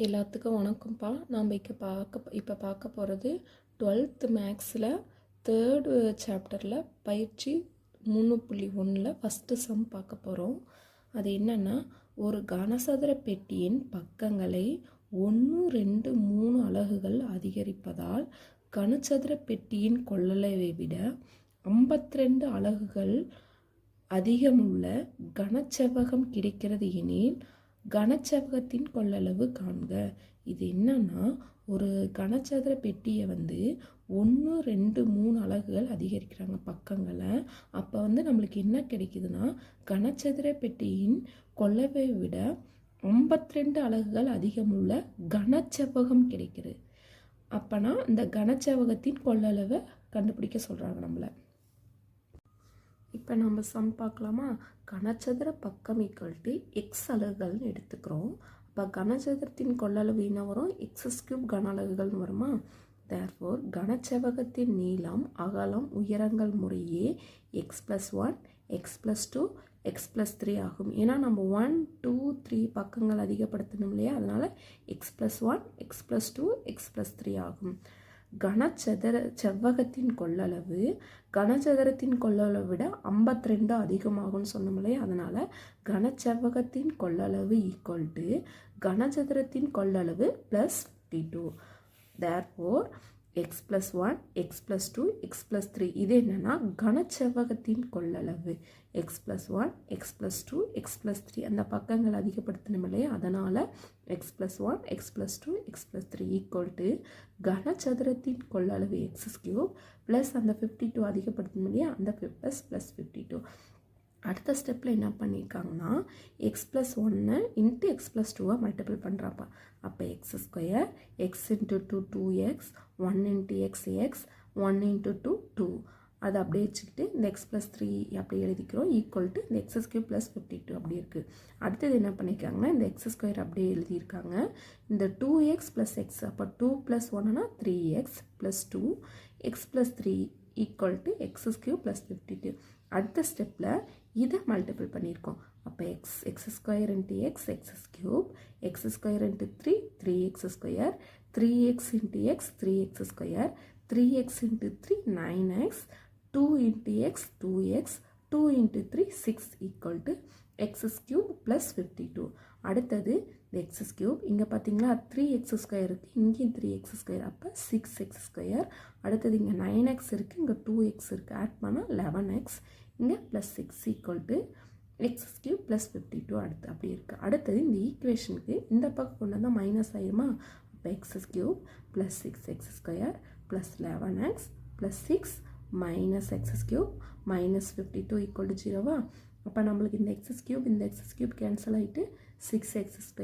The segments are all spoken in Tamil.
எல்லாத்துக்கும் வணக்கம்ப்பா. நாம் இப்போ பார்க்க போகிறது 12th மேக்ஸில் 3rd சாப்டரில் பயிற்சி 3.1ல் ஃபஸ்ட்டு சம் பார்க்க போகிறோம். அது என்னென்னா, ஒரு கனசதுர பெட்டியின் பக்கங்களை 1, 2, 3 அலகுகள் அதிகரிப்பதால் கனசதுர பெட்டியின் கொள்ளளவை விட 52 அலகுகள் அதிகமுள்ள கனச்செவ்வகம் கிடைக்கிறது எனில் கனச்செவ்வகத்தின் கொள்ளளவு காண்க. இது என்னன்னா, ஒரு கனசதுர பெட்டியை 1, 2, 3 அலகுகள் அதிகரிக்கிறாங்க பக்கங்களை. அப்போ நம்மளுக்கு என்ன கிடைக்குதுன்னா, கனசதுர பெட்டியின் கொள்ளளவை விட 52 அலகுகள் அதிகமுள்ள கனச்செவ்வகம் கிடைக்கிறது. அப்போனா இந்த கனச்செவ்வகத்தின் கொள்ளளவை கண்டுபிடிக்க சொல்கிறாங்க நம்மளை. இப்போ நம்ம சம் பார்க்கலாமா? கனசதுர பக்கம் ஈக்குவல் எக்ஸ் அலகுகள்னு எடுத்துக்கிறோம். அப்போ கனசதுரத்தின் கொள்ளளவு என்ன வரும்? x³ கன அலகுகள்னு வருமா? தேர்ஃபோர் கனச்செவ்வகத்தின் நீளம், அகலம், உயரங்கள் முறையே x+1, x+2, x+3 ஆகும். ஏன்னா நம்ம 1, 2, 3 பக்கங்கள் அதிகப்படுத்தணும் இல்லையா? அதனால் x+1, x+2, x+3 ஆகும். செவ்வகத்தின் கொள்ளளவு கனசதுரத்தின் கொள்ளளவை விட 52 அதிகமாகும்னு சொன்னோம் இல்லையா? அதனால் கனச்செவ்வகத்தின் கொள்ளளவு ஈக்குவல் டு கனசதுரத்தின் கொள்ளளவு +52. தேர்ஃபோர் x+1, x+2, x+3 இது என்னன்னா கனச்செவ்வகத்தின் கொள்ளளவு. x+1, x+2, x+3 அந்த பக்கங்கள் அதிகப்படுத்தணும் இல்லையா? அதனால் x+1, x+2, x+3 equal to கனசதுரத்தின் கொள்ளளவு x³ ப்ளஸ் அந்த 52 அதிகப்படுத்தணும் இல்லையா? அந்த +52. அடுத்த ஸ்டெப்பில் என்ன பண்ணியிருக்காங்கன்னா, x+1 இன்ட்டு x+2 மல்டிபிள் பண்ணுறாப்பா. அப்போ x², x × 2 2x, 1 × x x, 1 × 2 2. அதை அப்படியே வச்சுக்கிட்டு இந்த x+3 அப்படி எழுதிக்கிறோம். ஈக்குவல் டு இந்த x³ +52 அப்படி இருக்குது. அடுத்தது என்ன பண்ணியிருக்காங்கன்னா, இந்த x² அப்படியே எழுதியிருக்காங்க. இந்த 2x + x அப்போ 2 + 1னா 3x + 2 x+3 equal to x³ +52. அடுத்த ஸ்டெப்பில் இதை மல்டிபிள் பண்ணியிருக்கோம். அப்போ x² × x x³, x² × 3 3x², 3x × x 3x², 3x × 3 9x, 2 × x 2x, 2 × 3 6 equal to x³ +52. அடுத்தது இந்த x³ இங்கே பார்த்தீங்களா 3x² இருக்குது, இங்கேயும் 3x², அப்போ 6x². அடுத்தது இங்கே 9x இருக்குது, இங்கே 2x இருக்குது, ஆட் பண்ணால் 11x, இங்கே +6 ஈக்குவல் டு x³ +52 அடுத்து அப்படி இருக்குது. அடுத்தது இந்த ஈக்குவேஷனுக்கு இந்த பக்கம் கொண்டு வந்தால் மைனஸ் ஆயிருமா? அப்போ x³ +6x² +11x +6 -x³ -52 equal to 0வா? அப்போ நம்மளுக்கு இந்த x³ கேன்சல் ஆகிட்டு 6x²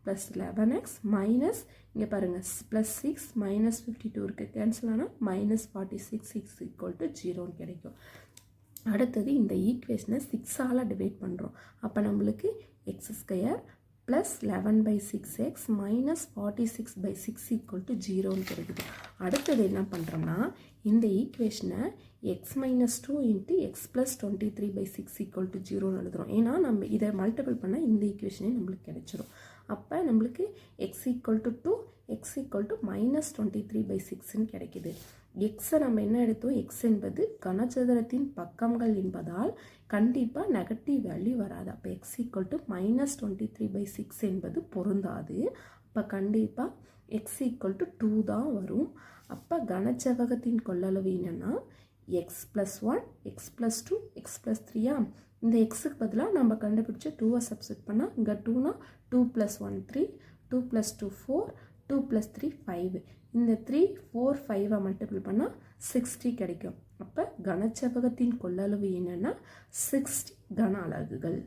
+11x மைனஸ் இங்கே பாருங்கள் +6 -52 இருக்குது, கேன்சல் ஆனால் -46 ஈக்குவல் டு 0ன்னு கிடைக்கும். அடுத்தது இந்த ஈக்குவேஷனை 6ஆல் டிவைட் பண்ணுறோம். அப்போ நம்மளுக்கு x² +11/6x -46/6 ஈக்குவல் டு 0ன்னு கிடைக்குது. அடுத்தது என்ன பண்ணுறோம்னா, இந்த ஈக்குவேஷனை x - 2 × x + 23/6 ஈக்குவல் டு 0ன்னு எழுதுகிறோம். ஏன்னா நம்ம இதை மல்டிபிள் பண்ணால் இந்த ஈக்குவேஷனே நம்மளுக்கு கிடைச்சிரும். அப்போ நம்மளுக்கு x = 2, x = -23/6ன்னு கிடைக்குது. எக்ஸை நம்ம என்ன எடுத்தோம்? எக்ஸ் என்பது கனசதுரத்தின் பக்கங்கள் என்பதால் கண்டிப்பாக நெகட்டிவ் வேல்யூ வராது. அப்போ x = -23/6 என்பது பொருந்தாது. அப்போ கண்டிப்பாக x = 2 தான் வரும். அப்போ கனச்செவ்வகத்தின் கொள்ளளவு என்னென்னா x+1, x+2, x+3. இந்த எக்ஸுக்கு பதிலாக நம்ம கண்டுபிடிச்ச 2வை சப்ஸ்டிட் பண்ணால் இங்கே 2னா 2 + 1 3, 2 + 2 4, 2 + 3 5. இந்த 3 4 5 மல்டிபிள் பண்ணால் 60 கிடைக்கும். அப்போ கனச்செவ்வகத்தின் கொள்ளளவு என்னென்னா 60 கன அலகுகள்.